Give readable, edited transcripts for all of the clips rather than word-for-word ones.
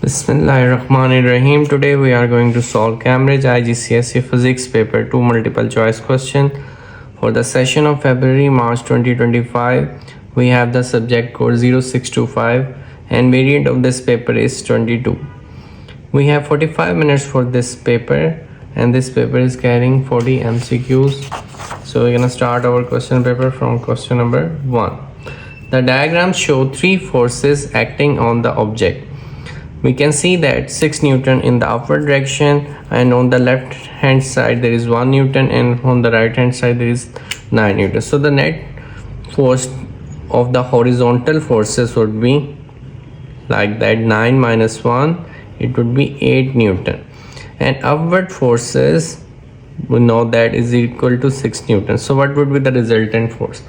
Bismillahirrahmanirrahim. Today we are going to solve Cambridge IGCSE Physics Paper 2 multiple choice question for the session of February-March 2025. We have the subject code 0625 and variant of this paper is 22. We have 45 minutes for this paper and this paper is carrying 40 MCQs. So we're gonna start our question paper from question number 1. The diagrams show three forces acting on the object. We can see that 6 Newton in the upward direction, and on the left hand side there is 1 Newton, and on the right hand side there is 9 Newton. So the net force of the horizontal forces would be like that, 9 minus 1, it would be 8 Newton, and upward forces we know that is equal to 6 Newton. So what would be the resultant force?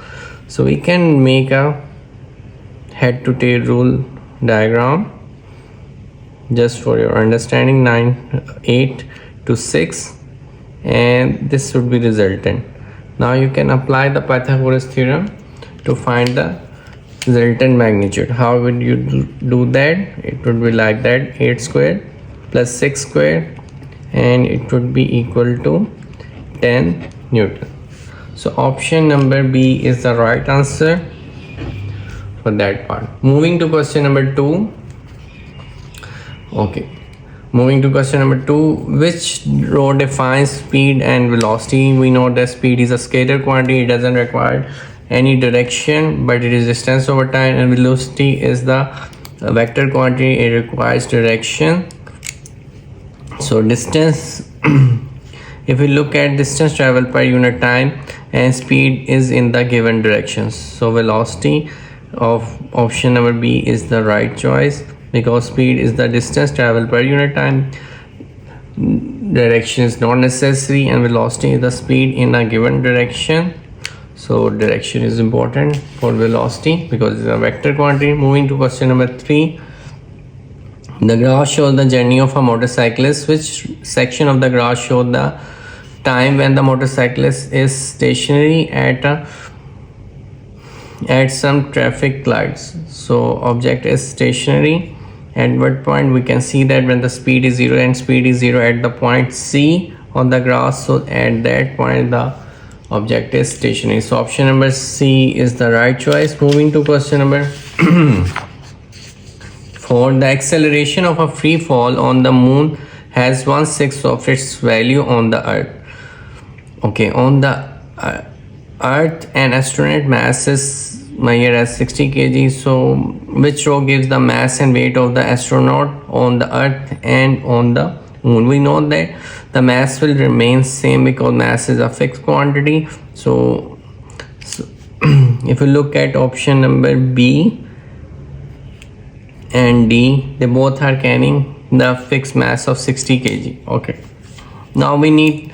So we can make a head to tail rule diagram just for your understanding. 8 to 6, and this would be resultant. Now you can apply the Pythagoras theorem to find the resultant magnitude. How would you do that? It would be like that, 8 squared plus 6 squared, and it would be equal to 10 Newton. So option number B is the right answer for that part. Moving to question number 2. Moving to question number 2, which law defines speed and velocity? We know that speed is a scalar quantity, it doesn't require any direction, but it is distance over time, and velocity is the vector quantity, it requires direction. So distance, if we look at distance traveled per unit time, and speed is in the given directions, so velocity of option number B is the right choice, because speed is the distance traveled per unit time, direction is not necessary, and velocity is the speed in a given direction. So direction is important for velocity because it's a vector quantity. Moving to question number 3. The graph shows the journey of a motorcyclist. Which section of the graph shows the time when the motorcyclist is stationary at some traffic lights? So object is stationary. At what point? We can see that when the speed is 0, and speed is 0 at the point C on the graph, so at that point the object is stationary. So option number C is the right choice. Moving to question number 4. The acceleration of a free fall on the moon has 1/6 of its value on the earth. On the earth, an astronaut mass is measured as 60 kg. So which row gives the mass and weight of the astronaut on the earth and on the moon? We know that the mass will remain same because mass is a fixed quantity. So if you look at option number B and D, they both are carrying the fixed mass of 60 kg. Now we need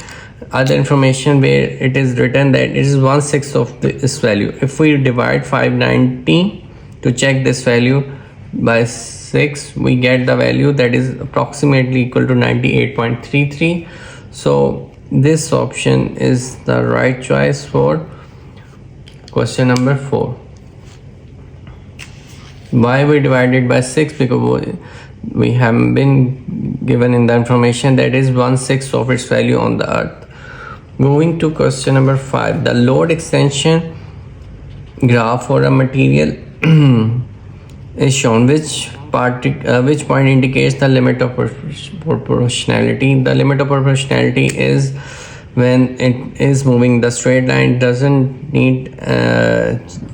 other information where it is written that it is 1/6 of this value. If we divide 590 to check this value by 6, we get the value that is approximately equal to 98.33. So this option is the right choice for question number 4. Why we divided by 6? Because we have been given in the information that is 1/6 of its value on the earth. Moving to question number 5. The load extension graph for a material is shown. Which point indicates the limit of proportionality? The limit of proportionality is when it is moving the straight line, doesn't need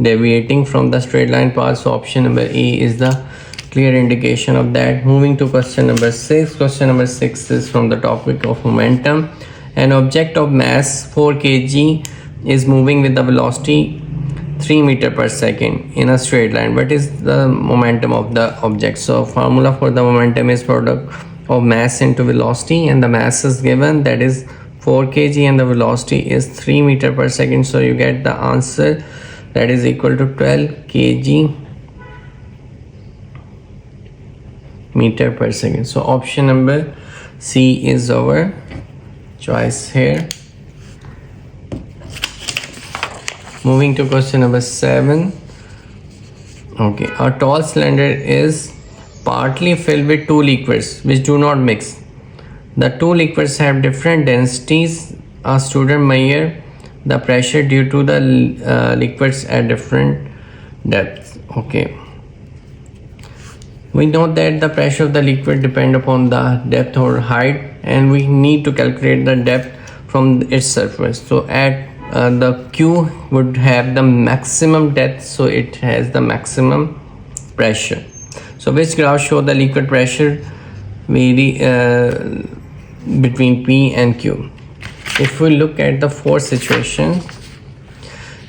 deviating from the straight line path. So option number E is the clear indication of that. Moving to question number 6. Question number 6 is from the topic of momentum. An object of mass 4 kg is moving with the velocity 3 meter per second in a straight line. What is the momentum of the object? So formula for the momentum is product of mass into velocity, and the mass is given, that is 4 kg, and the velocity is 3 meter per second. So you get the answer that is equal to 12 kg meter per second. So option number C is our choice here. Moving to question number 7. A tall cylinder is partly filled with two liquids which do not mix. The two liquids have different densities. A student measure the pressure due to the liquids at different depths. Okay. We know that the pressure of the liquid depends upon the depth or height, and we need to calculate the depth from its surface. So at the Q would have the maximum depth, so it has the maximum pressure. So which graph show the liquid pressure vary between P and Q? If we look at the fourth situation,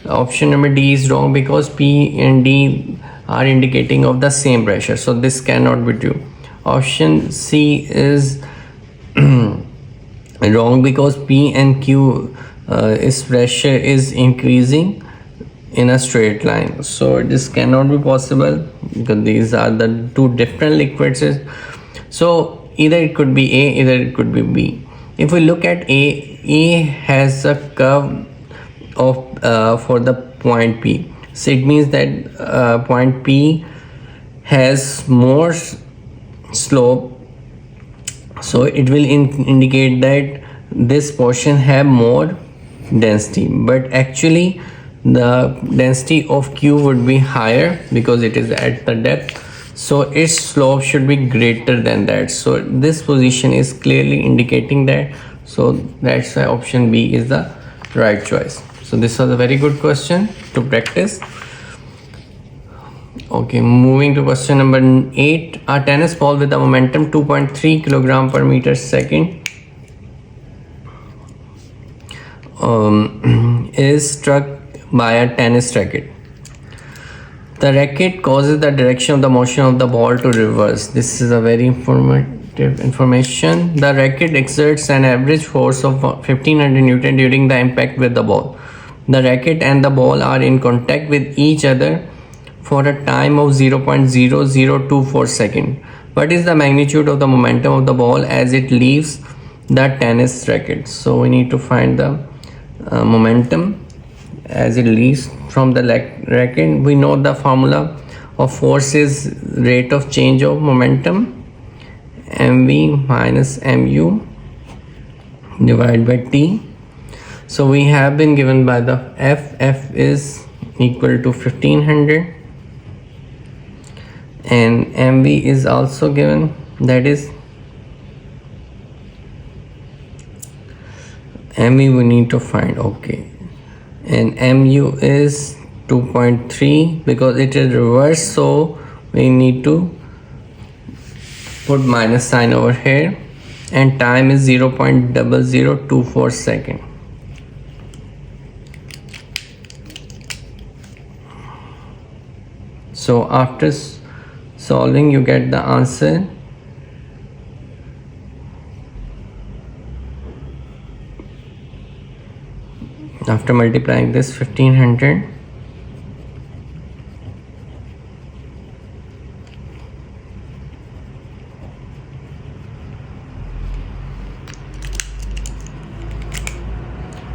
option number D is wrong because P and D are indicating of the same pressure, so this cannot be true. Option C is wrong because P and Q its pressure is increasing in a straight line, so this cannot be possible because these are the two different liquids. So either it could be A, either it could be B. If we look at A has a curve of for the point P, so it means that point P has more slope, so it will indicate that this portion have more density, but actually the density of Q would be higher because it is at the depth, so its slope should be greater than that. So this position is clearly indicating that, so that's why option B is the right choice. So this was a very good question to practice. Okay, moving to question number 8. A tennis ball with a momentum 2.3 kg per meter second is struck by a tennis racket. The racket causes the direction of the motion of the ball to reverse. This is a very informative information. The racket exerts an average force of 1500 Newton during the impact with the ball. The racket and the ball are in contact with each other for a time of 0.0024 seconds. What is the magnitude of the momentum of the ball as it leaves the tennis racket? So we need to find the momentum as it leaves from the racket. We know the formula of force is rate of change of momentum, mv minus mu divided by t. So we have been given by the f is equal to 1500 and mv is also given, that is mv we need to find. Okay, and mu is 2.3 because it is reverse, so we need to put minus sign over here, and time is 0.0024 seconds. So after solving you get the answer. After multiplying this 1500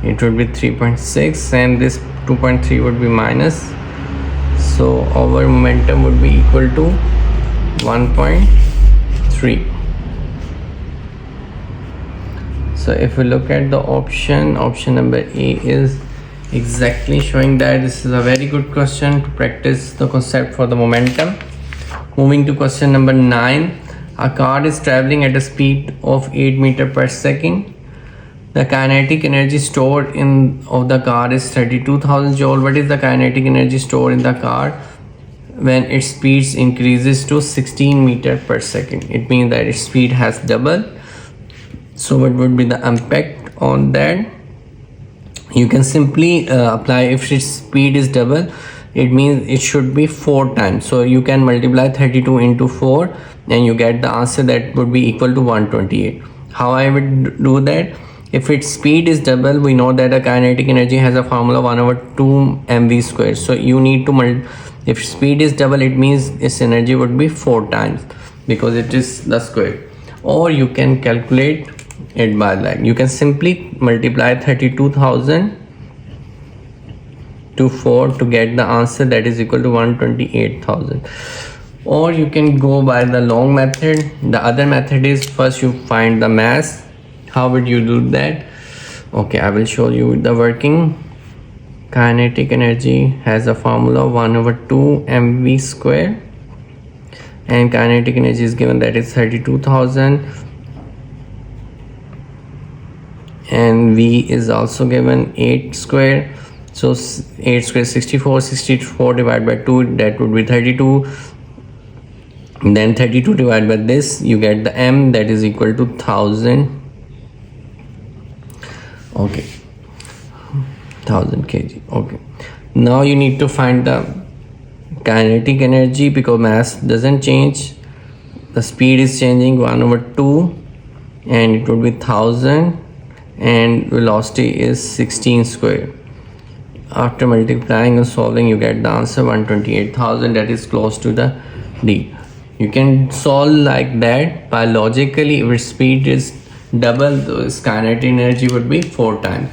it would be 3.6 and this 2.3 would be minus, so our momentum would be equal to 1.3. So if we look at the option number A is exactly showing that. This is a very good question to practice the concept for the momentum. Moving to question number 9. A car is traveling at a speed of 8 meters per second. The kinetic energy stored in of the car is 32,000 joule. What is the kinetic energy stored in the car when its speed increases to 16 meters per second? It means that its speed has doubled. So what would be the impact on that? You can simply apply, if its speed is double, it means it should be 4 times. So you can multiply 32 into 4 and you get the answer that would be equal to 128. How I would do that? If its speed is double, we know that a kinetic energy has a formula 1/2 mv square. So you need to if speed is double, it means its energy would be 4 times because it is the square. Or you can calculate it by that. You can simply multiply 32,000 to 4 to get the answer that is equal to 128,000. or you can go by the long method. The other method is first you find the mass. How would you do that? Okay, I will show you the working. Kinetic energy has a formula 1/2 mv square, and kinetic energy is given, that is 32,000, and v is also given 8 square. So 8 square is 64 divided by 2, that would be 32. Then 32 divided by this, you get the m, that is equal to 1000. Okay, 1000 kg. Okay, now you need to find the kinetic energy, because mass doesn't change, the speed is changing, 1/2, and it would be 1000, and velocity is 16 square. After multiplying and solving, you get the answer 128,000, that is close to the D. You can solve like that. Biologically, if speed is double, the kinetic energy would be 4 times.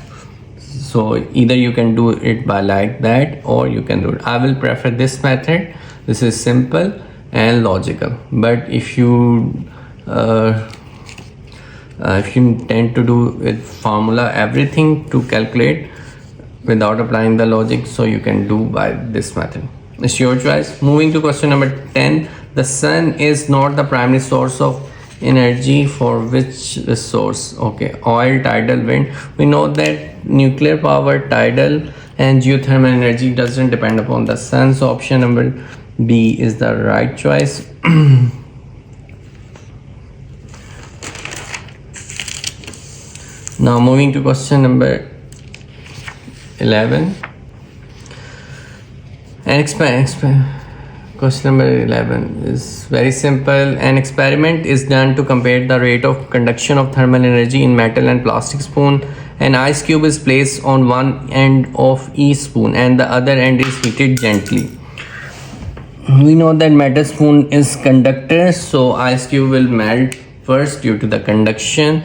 So either you can do it by like that, or you can do it. I will prefer this method. This is simple and logical. But if you tend to do with formula everything to calculate without applying the logic, so you can do by this method. It's your choice. Moving to question number 10. The sun is not the primary source of energy for which resource? Okay, oil, tidal, wind. We know that nuclear power, tidal, and geothermal energy doesn't depend upon the sun, so option number B is the right choice. Now moving to question number 11. Question number 11 is very simple. An experiment is done to compare the rate of conduction of thermal energy in metal and plastic spoon. An ice cube is placed on one end of each spoon and the other end is heated gently. We know that metal spoon is conductor, so ice cube will melt first due to the conduction.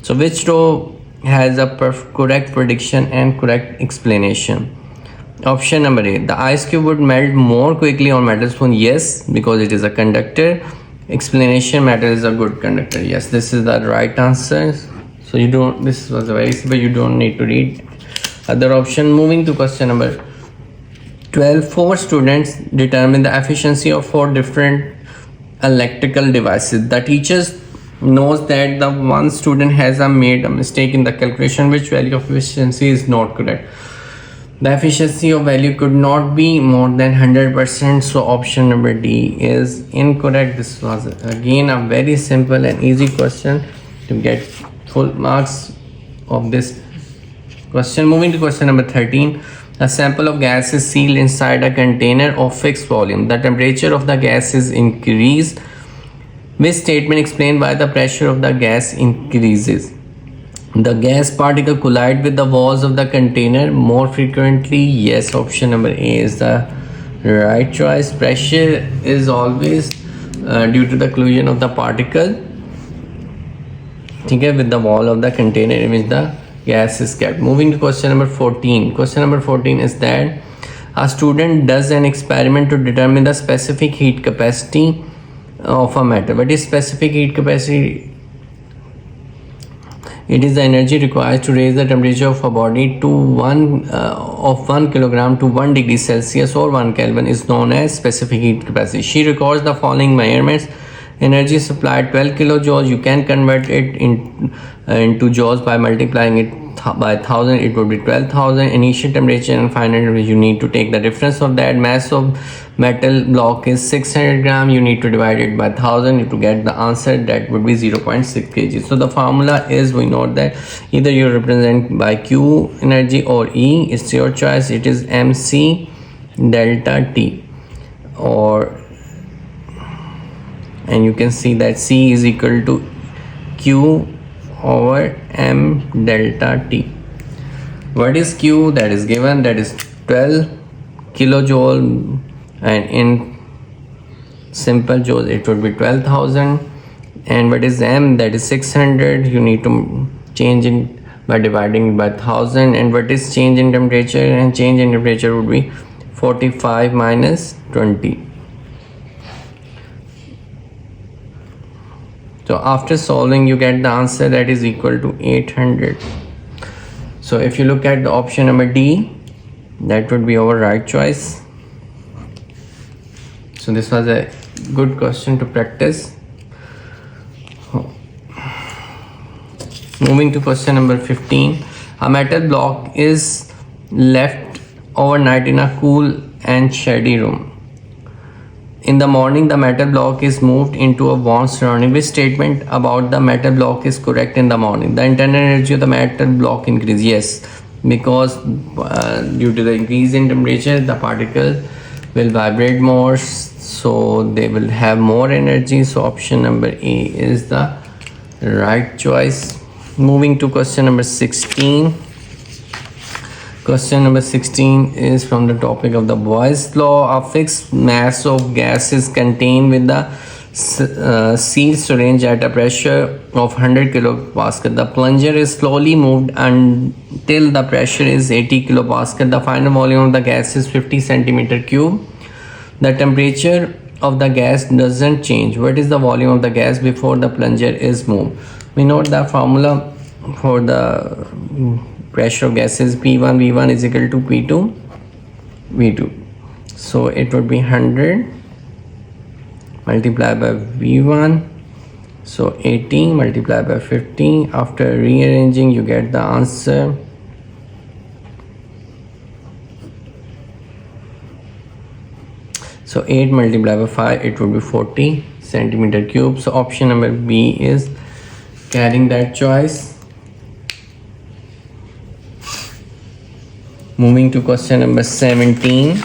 So which row has a correct prediction and correct explanation? Option number A. The ice cube would melt more quickly on metal spoon. Yes, because it is a conductor. Explanation: metal is a good conductor. Yes, this is the right answer. So you don't, this was very simple, you don't need to read other option. Moving to question number 12. 4 students determine the efficiency of 4 different electrical devices. The teachers knows that the one student has made a mistake in the calculation, which value of efficiency is not correct. The efficiency of value could not be more than 100%, so option number D is incorrect. This was again a very simple and easy question to get full marks of this question. Moving to question number 13. A sample of gas is sealed inside a container of fixed volume. The temperature of the gas is increased. Which statement explained why the pressure of the gas increases? The gas particle collide with the walls of the container more frequently. Yes, option number A is the right choice. Pressure is always due to the collision of the particle with the wall of the container in which the gas is kept. Moving to question number 14. Question number 14 is that a student does an experiment to determine the specific heat capacity of a matter. What is specific heat capacity? It is the energy required to raise the temperature of a body to 1 kilogram to 1 degree Celsius or 1 Kelvin is known as specific heat capacity. She records the following measurements. Energy supplied 12 kilojoules. You can convert it into joules by multiplying it by 1000. It would be 12,000. Initial temperature and final temperature, you need to take the difference of that. Mass of metal block is 600 gram. You need to divide it by 1000 to get the answer. That would be 0.6 kg. So the formula is, we know that either you represent by Q energy or E. It's your choice. It is MC delta T, and you can see that C is equal to Q over M delta T. What is Q? That is given, that is 12 kilojoule, and in simple joules it would be 12,000. And what is M? That is 600. You need to change it by dividing by 1000. And what is change in temperature? And change in temperature would be 45 minus 20. So after solving, you get the answer that is equal to 800. So if you look at the option number D, that would be our right choice. So this was a good question to practice. Moving to question number 15. A metal block is left overnight in a cool and shady room. In the morning, the metal block is moved into a warm surrounding. Which statement about the metal block is correct in the morning? The internal energy of the metal block increases. Yes, because due to the increase in temperature, the particle will vibrate more, so they will have more energy. So option number A is the right choice. Moving to question number 16. Question number 16 is from the topic of the Boyle's law. A fixed mass of gas is contained with the sealed syringe at a pressure of 100 kilopascal. The plunger is slowly moved until the pressure is 80 kilopascal. The final volume of the gas is 50 centimeter cube. The temperature of the gas doesn't change. What is the volume of the gas before the plunger is moved? We know the formula for the pressure of gas is P1 V1 is equal to P2 V2. So it would be 100 multiplied by V1. So 80 multiplied by 50. After rearranging, you get the answer. So 8 multiplied by 5, it would be 40 centimeter cube. So option number B is carrying that choice. Moving to question number 17.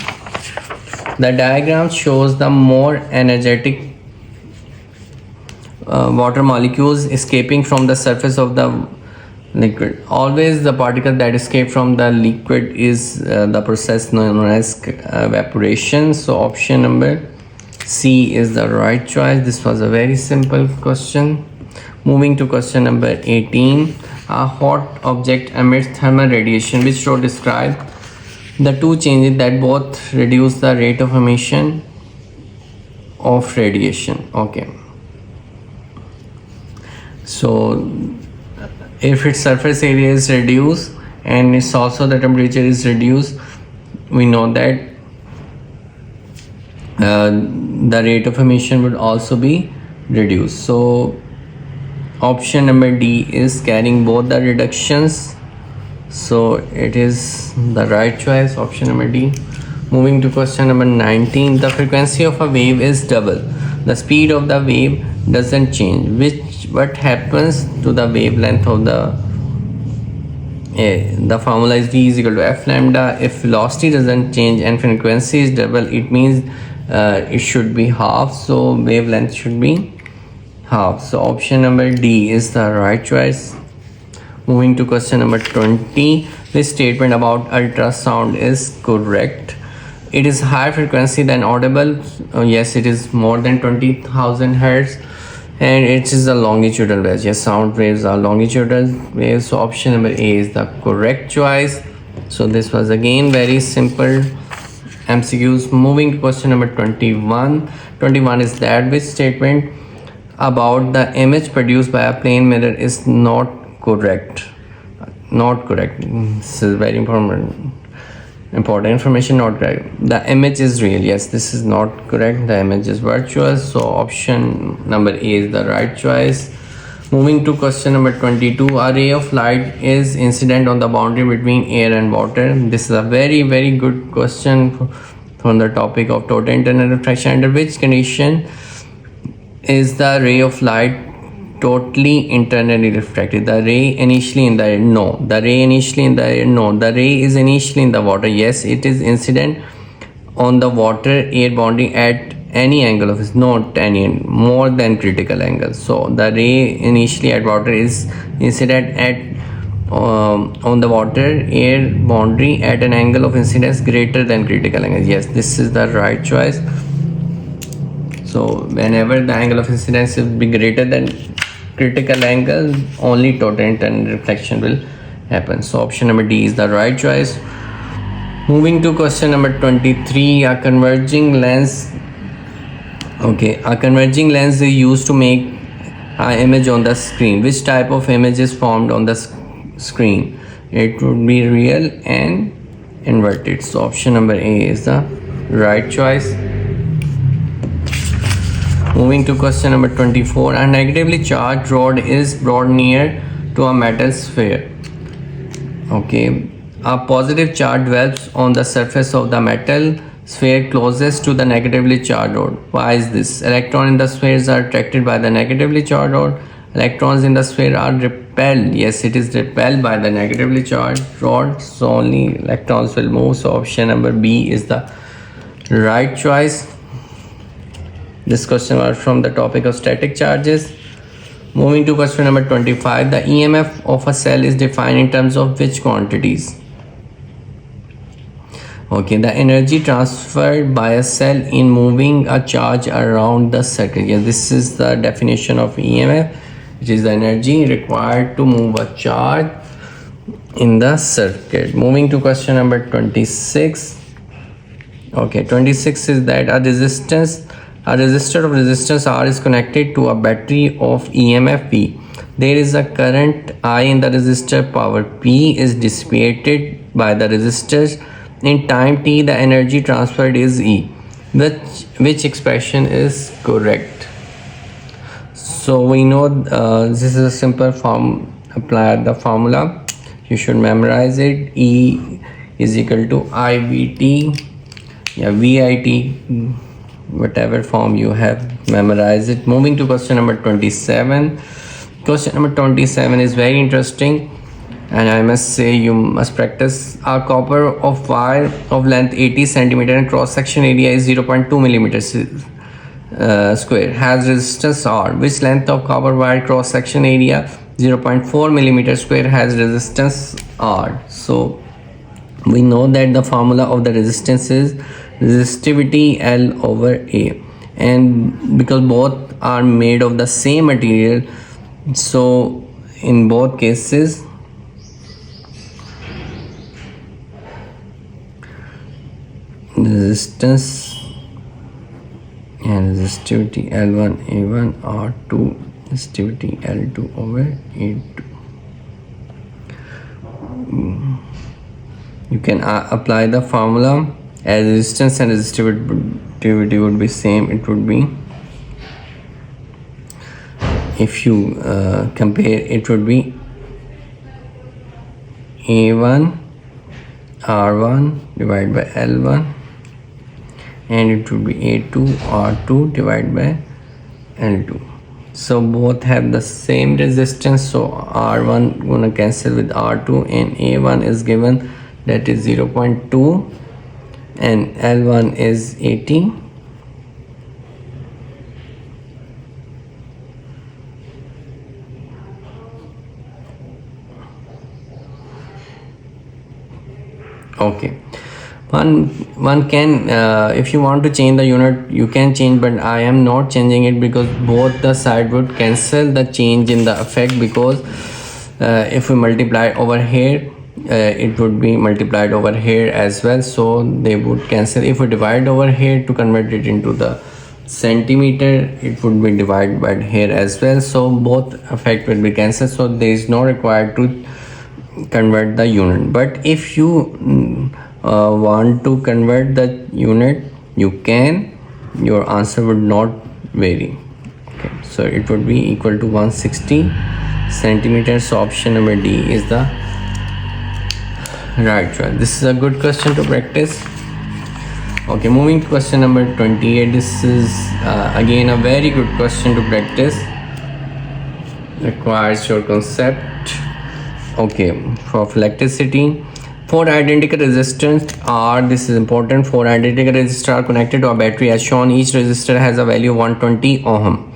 The diagram shows the more energetic water molecules escaping from the surface of the liquid. Always the particle that escape from the liquid is the process known as evaporation. So option number C is the right choice. This was a very simple question. Moving to question number 18. A hot object emits thermal radiation. Which row describe the two changes that both reduce the rate of emission of radiation? Okay. So if its surface area is reduced and it's also the temperature is reduced, we know that the rate of emission would also be reduced. So option number D is carrying both the reductions, so it is the right choice, option number D. Moving to question number 19. The frequency of a wave is double. The speed of the wave doesn't change. What happens to the wavelength of the formula is V is equal to F lambda. If velocity doesn't change and frequency is double, it means it should be half, so wavelength should be half. So option number D is the right choice. Moving to question number 20. This statement about ultrasound is correct. It is higher frequency than audible. Yes, it is more than 20,000 hertz, and it is a longitudinal wave. Yes, sound waves are longitudinal waves. So option number A is the correct choice. So this was again very simple MCQs. Moving to question number 21. 21 is that which statement about the image produced by a plane mirror is not correct? Not correct. This is very important information. Not correct. The image is real. Yes, this is not correct. The image is virtuous. So option number A is the right choice. Moving to question number 22. A ray of light is incident on the boundary between air and water. This is a very good question from the topic of total internal refraction. Under which condition is the ray of light totally internally refracted? The ray initially in the air? No. The ray initially in the air? No. The ray is initially in the water? Yes. It is incident on the water air boundary at any angle of not any more than critical angle. So the ray initially at water is incident at on the water air boundary at an angle of incidence greater than critical angle. Yes, this is the right choice. So whenever the angle of incidence will be greater than critical angle, only total internal reflection will happen. So option number D is the right choice. Moving to question number 23. A converging lens. Okay, a converging lens is used to make image on the screen. Which type of image is formed on the screen? It would be real and inverted. So option number A is the right choice. Moving to question number 24. A negatively charged rod is brought near to a metal sphere. Okay. A positive charge develops on the surface of the metal sphere closest to the negatively charged rod. Why is this? Electrons in the spheres are attracted by the negatively charged rod. Electrons in the sphere are repelled. Yes, it is repelled by the negatively charged rod. So only electrons will move. So option number B is the right choice. This question was from the topic of static charges. Moving to question number 25. The EMF of a cell is defined in terms of which quantities? Okay, the energy transferred by a cell in moving a charge around the circuit. Yeah, this is the definition of EMF, which is the energy required to move a charge in the circuit. Moving to question number 26. Okay, 26 is that a resistor of resistance R is connected to a battery of EMF P. There is a current I in the resistor. Power P is dissipated by the resistors. In time t, the energy transferred is E. Which expression is correct? So we know this is a simple form. Apply the formula. You should memorize it. E is equal to IVT. Yeah, VIT. Whatever form you have, memorize it. Moving to question number 27. Question number 27 is very interesting, and I must say you must practice. A copper of wire of length 80 cm and cross section area is 0.2 millimeters square has resistance R. Which length of copper wire cross section area 0.4 millimeters square has resistance R? So we know that the formula of the resistance is resistivity L over A, and because both are made of the same material, so in both cases resistance and resistivity L1 A1 R2 resistivity L2 over A2. You can apply the formula as resistance and resistivity would be same. It would be, if you compare, it would be A1 R1 divided by L1, and it would be A2 R2 divided by L2. So both have the same resistance, so R1 gonna cancel with R2, and A1 is given, that is 0.2, and L1 is 80. Okay, one can if you want to change the unit, you can change, but I am not changing it because both the side would cancel the change in the effect, because if we multiply over here, it would be multiplied over here as well, so they would cancel. If we divide over here to convert it into the centimeter, it would be divided by here as well, so both effect will be cancelled, so there is no required to convert the unit. But if you want to convert the unit, you can, your answer would not vary. Okay, so it would be equal to 160 centimeters. So option number D is the right choice. This is a good question to practice. Okay, moving to question number 28. This is again a very good question to practice. Requires your concept. Okay, for electricity, 4 identical resistors are, this is important, 4 identical resistors are connected to a battery as shown. Each resistor has a value of 120 ohm.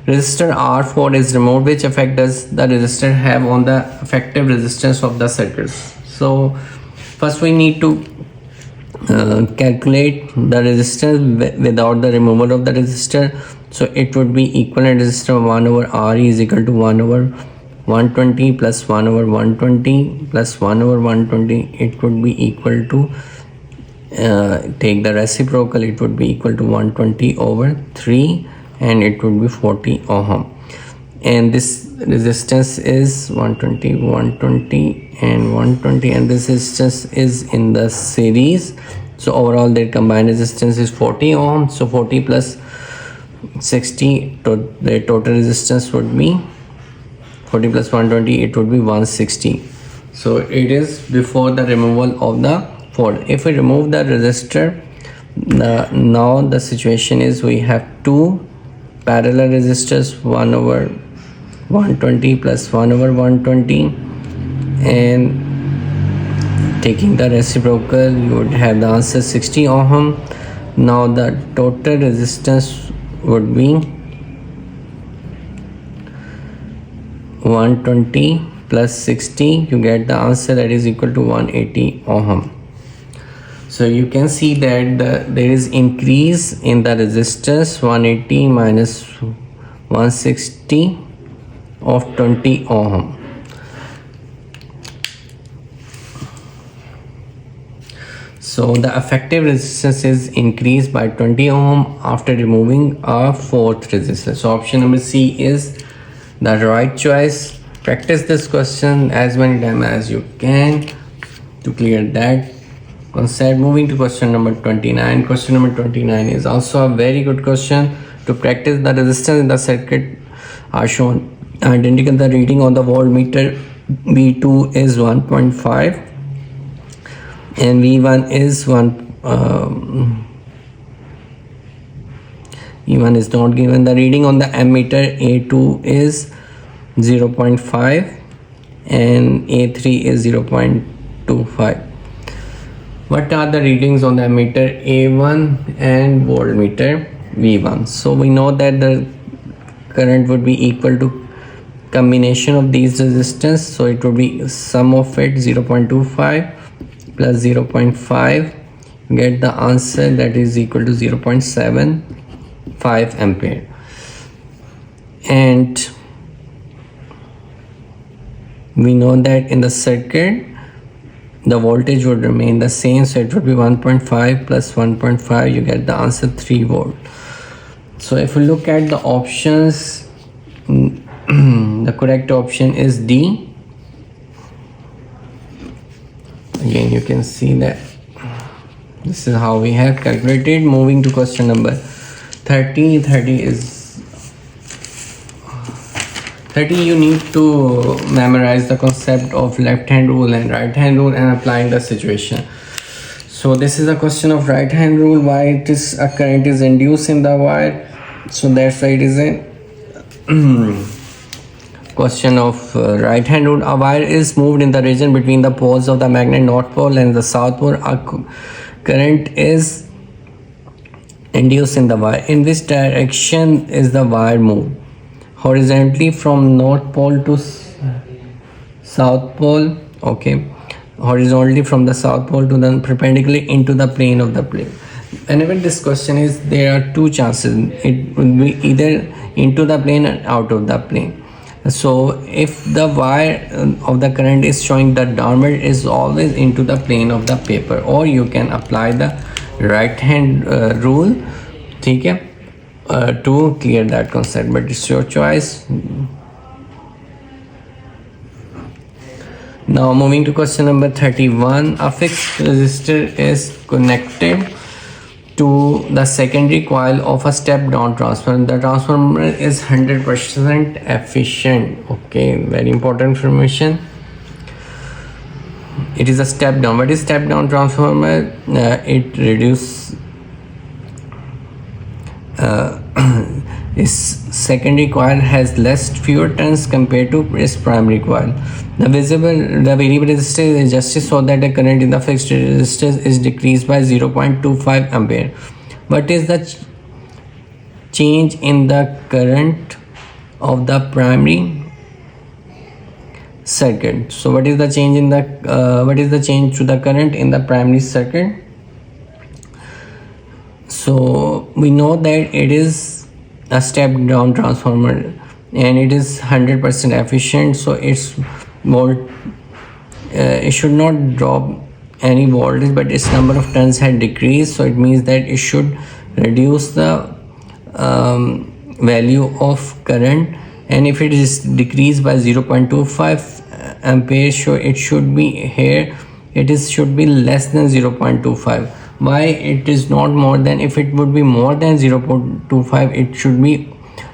Resistor R4 is removed. Which effect does the resistor have on the effective resistance of the circuits? So first we need to calculate the resistance without the removal of the resistor. So it would be equivalent resistor 1 over Re is equal to 1 over 120 plus 1 over 120 plus 1 over 120. It would be equal to, take the reciprocal, it would be equal to 120 over 3, and it would be 40 ohm. and this resistance is 120, 120 and 120, and this resistance is in the series. So overall their combined resistance is 40 ohm. So 40 plus 60, the total resistance would be 40 plus 120, it would be 160. So it is before the removal of the fault. If we remove the resistor, now the situation is we have two parallel resistors, 1 over 120 plus 1 over 120, and taking the reciprocal you would have the answer 60 ohm. Now the total resistance would be 120 plus 60, you get the answer that is equal to 180 ohm. So you can see that there is increase in the resistance, 180 minus 160 of 20 ohm. So the effective resistance is increased by 20 ohm after removing a fourth resistor. So option number C is the right choice. Practice this question as many times as you can to clear that concept. Moving to question number 29. Question number 29 is also a very good question. To practice, the resistance in the circuit are shown identical. The reading on the voltmeter V2 is 1.5 and V1 is V1 is not given. The reading on the ammeter A2 is 0.5 and A3 is 0.25. What are the readings on the ammeter A1 and voltmeter V1? So we know that the current would be equal to combination of these resistance. So it would be sum of it 0.25 plus 0.5, get the answer that is equal to 0.75 ampere. And we know that in the circuit the voltage would remain the same, so it would be 1.5 plus 1.5, you get the answer 3 volt. So if we look at the options, the correct option is D. Again you can see that this is how we have calculated. Moving to question number 30. 30 you need to memorize the concept of left hand rule and right hand rule and applying the situation. So this is a question of right hand rule. Why it is a current is induced in the wire, so that's why it is a question of right hand rule. A wire is moved in the region between the poles of the magnet, north pole and the south pole. A current is induced in the wire. In which direction is the wire moved? Horizontally from north pole to south pole. Okay, horizontally from the south pole to the perpendicularly into the plane of the plane. Whenever this question is, there are two chances. It will be either into the plane or out of the plane. So if the wire of the current is showing the downward, is always into the plane of the paper, or you can apply the right hand rule, okay, to clear that concept, but it's your choice. Now moving to question number 31. A fixed resistor is connected to the secondary coil of a step down transformer. The transformer is 100% efficient. Okay, very important information. It is a step down. What is step down transformer? It reduces its secondary coil has fewer turns compared to its primary coil. The variable resistance is adjusted so that the current in the fixed resistance is decreased by 0.25 ampere. What is the change in the current of the primary circuit? So what is the change in the change to the current in the primary circuit? So we know that it is a step down transformer and it is 100% efficient, so it should not drop any voltage, but its number of turns had decreased, so it means that it should reduce the value of current and if it is decreased by 0.25 ampere, so it should be here, should be less than 0.25. why it is not more than? If it would be more than 0.25, it should be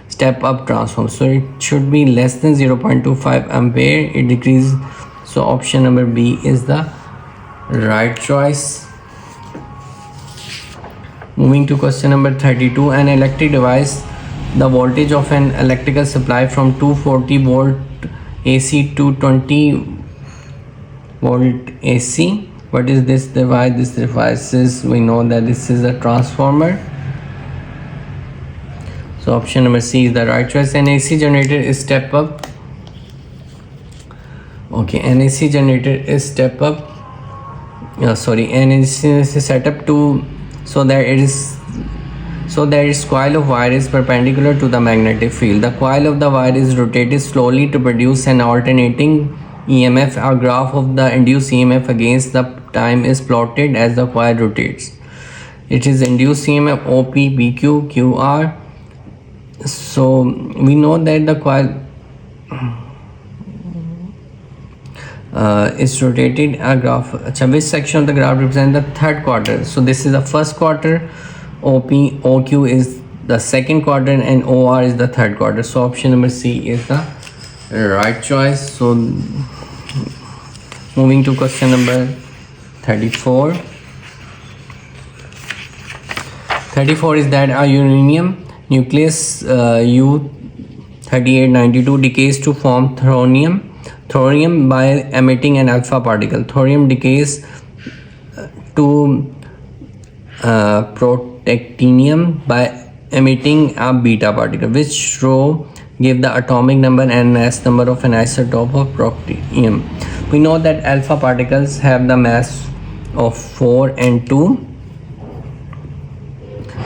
step up transform, so it should be less than 0.25 ampere, it decreases. So option number B is the right choice. Moving to question number 32. An electric device, the voltage of an electrical supply from 240 volt AC to 20 volt AC. What is this device? This device is, we know that this is a transformer. So option number C is the right choice. An AC generator is step up. Okay, an AC generator is step up. An AC is set up to so that its coil of wire is perpendicular to the magnetic field. The coil of the wire is rotated slowly to produce an alternating EMF. A graph of the induced EMF against the time is plotted as the coil rotates. It is induced EMF OP, PQ, QR. So we know that the coil is rotated. A graph, which section of the graph represents the third quarter? So this is the first quarter, OQ is the second quadrant, and OR is the third quarter. So option number C is the right choice. So moving to question number 34. 34 is that a uranium nucleus U3892 decays to form thorium by emitting an alpha particle. Thorium decays to protactinium by emitting a beta particle. Which row give the atomic number and mass number of an isotope of protactinium? We know that alpha particles have the mass of 4 and 2.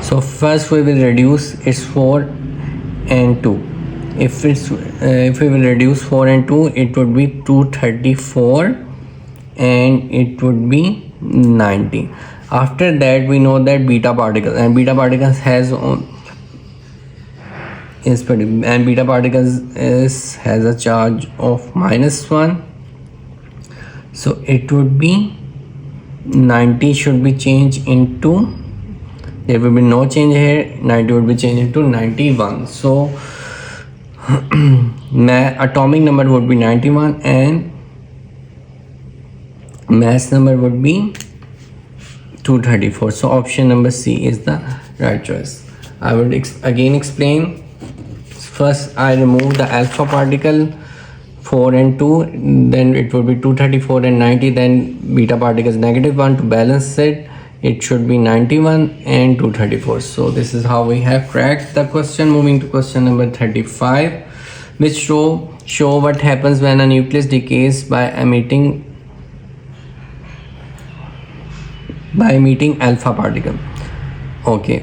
So first we will reduce its 4 and 2. If we will reduce 4 and 2, it would be 234 and it would be 90. After that, we know that beta particles has a charge of -1. So it would be 90 should be changed into, there will be no change here, 90 would be changed into 91. So atomic number would be 91 and mass number would be 234. So option number C is the right choice. I will again explain. First I remove the alpha particle 4 and 2, then it would be 234 and 90, then beta particle is -1. To balance it, it should be 91 and 234. So this is how we have cracked the question. Moving to question number 35. Which row show what happens when a nucleus decays by emitting alpha particle? Okay,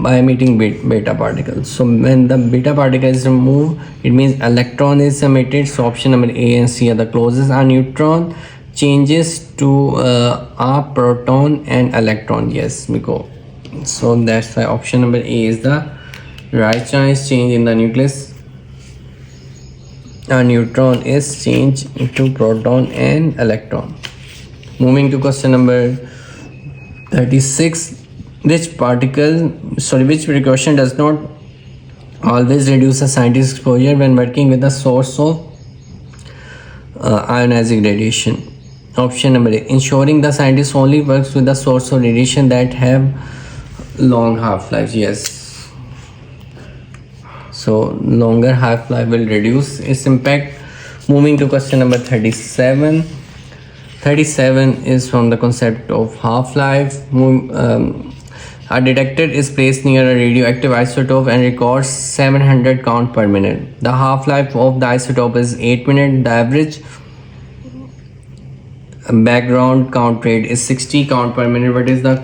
by emitting beta particle. So when the beta particle is removed, it means electron is emitted. So option number A and C are the closest. A neutron changes to a proton and electron. Yes, we go. So that's why option number A is the right choice. Change in the nucleus, a neutron is changed into proton and electron. Moving to question number 36. Which precaution does not always reduce a scientist's exposure when working with a source of ionizing radiation? Option number A, ensuring the scientist only works with the source of radiation that have long half-lives. Yes, so longer half-life will reduce its impact. Moving to question number 37. 37 is from the concept of half-life. A detector is placed near a radioactive isotope and records 700 count per minute. The half-life of the isotope is 8 minutes. The average background count rate is 60 count per minute. What is the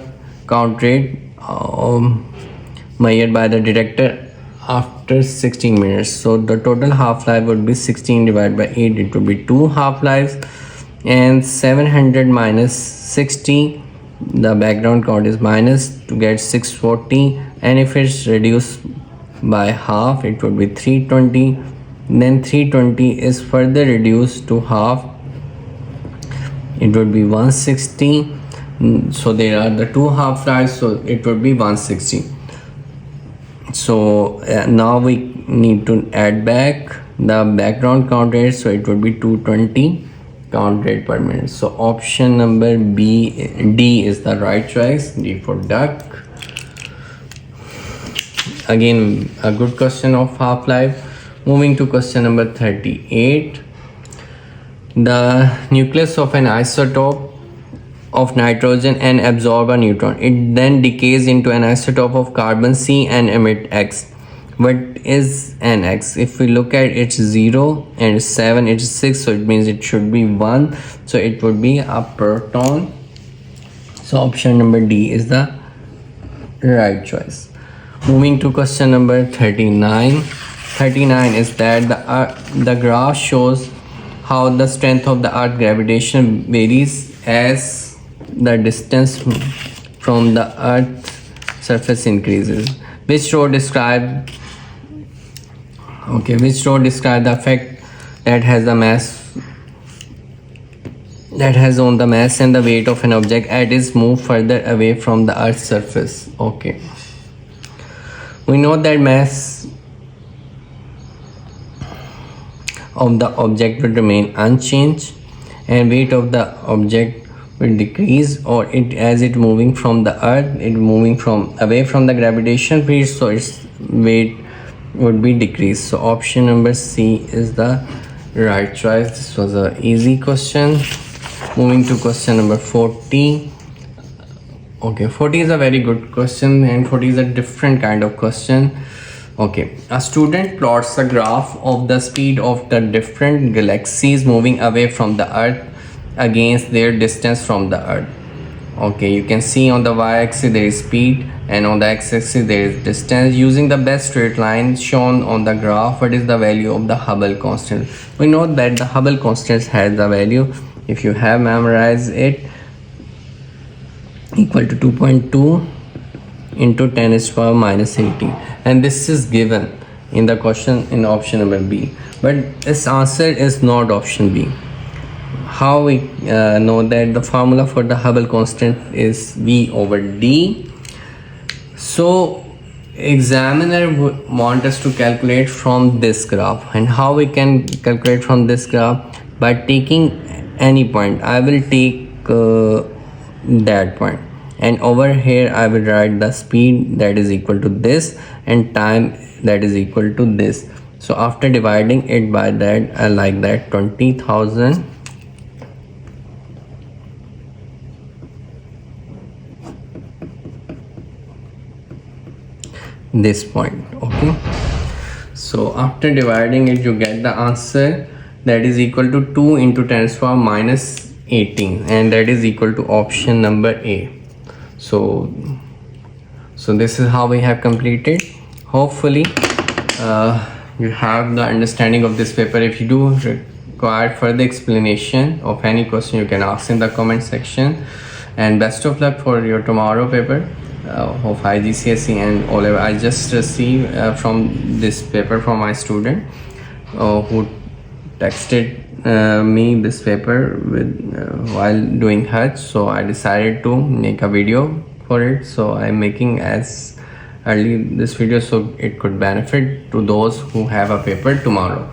count rate measured by the detector after 16 minutes? So the total half-life would be 16 divided by 8. It would be 2 half-lives, and 700 minus 60, the background count is minus to get 640, and if it's reduced by half, it would be 320. Then 320 is further reduced to half, it would be 160. So there are the two half-lives, so it would be 160. So now we need to add back the background count rate, so it would be 220 count rate per minute. So option number D is the right choice, D for duck. Again, a good question of half-life. Moving to question number 38. The nucleus of an isotope of nitrogen and absorb a neutron. It then decays into an isotope of carbon C and emit X. What is an X? If we look at it's 0 and 7, it's 6, so it means it should be 1. So it would be a proton. So option number D is the right choice. Moving to question number 39. 39 is that the graph shows how the strength of the Earth gravitation varies as the distance from the Earth's surface increases. Which row describe the effect that has on the mass and the weight of an object as it moves further away from the Earth's surface? Okay, we know that mass of the object will remain unchanged and weight of the object will decrease, or as it moving from the Earth, it moving from away from the gravitation field, so its weight would be decreased. So option number C is the right choice. This was an easy question. Moving to question number 40. Okay, 40 is a very good question, and 40 is a different kind of question. Okay, a student plots a graph of the speed of the different galaxies moving away from the Earth against their distance from the Earth. Okay, you can see on the y-axis there is speed and on the x-axis there is distance. Using the best straight line shown on the graph, what is the value of the Hubble constant? We know that the Hubble constant has the value, if you have memorized it, equal to 2.2 into 10 raised to the power minus 18, and this is given in the question in option number B, but this answer is not option B. How we know that? The formula for the Hubble constant is V over D. So examiner want us to calculate from this graph, and how we can calculate from this graph? By taking any point. I will take that point, and over here I will write the speed that is equal to this and time that is equal to this. So after dividing it by that, I like that 20,000 this point. Okay, so after dividing it, you get the answer that is equal to 2 into 10 to the power minus 18, and that is equal to option number A. So this is how we have completed. Hopefully you have the understanding of this paper. If you do require further explanation of any question, you can ask in the comment section, and best of luck for your tomorrow paper of IGCSE and O level. I just received from this paper from my student who texted me this paper with while doing Hajj, so I decided to make a video for it. So I'm making as early this video so it could benefit to those who have a paper tomorrow.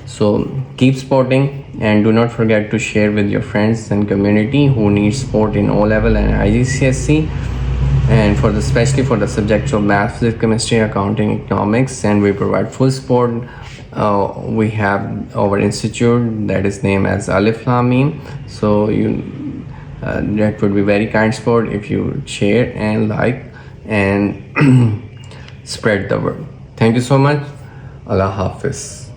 So keep supporting, and do not forget to share with your friends and community who need support in O level and IGCSE, and especially for the subjects of math, physics, chemistry, accounting, economics, and we provide full support. We have our institute that is named as Alif Lam Mim. So that would be very kind support if you share and like and spread the word. Thank you so much. Allah Hafiz.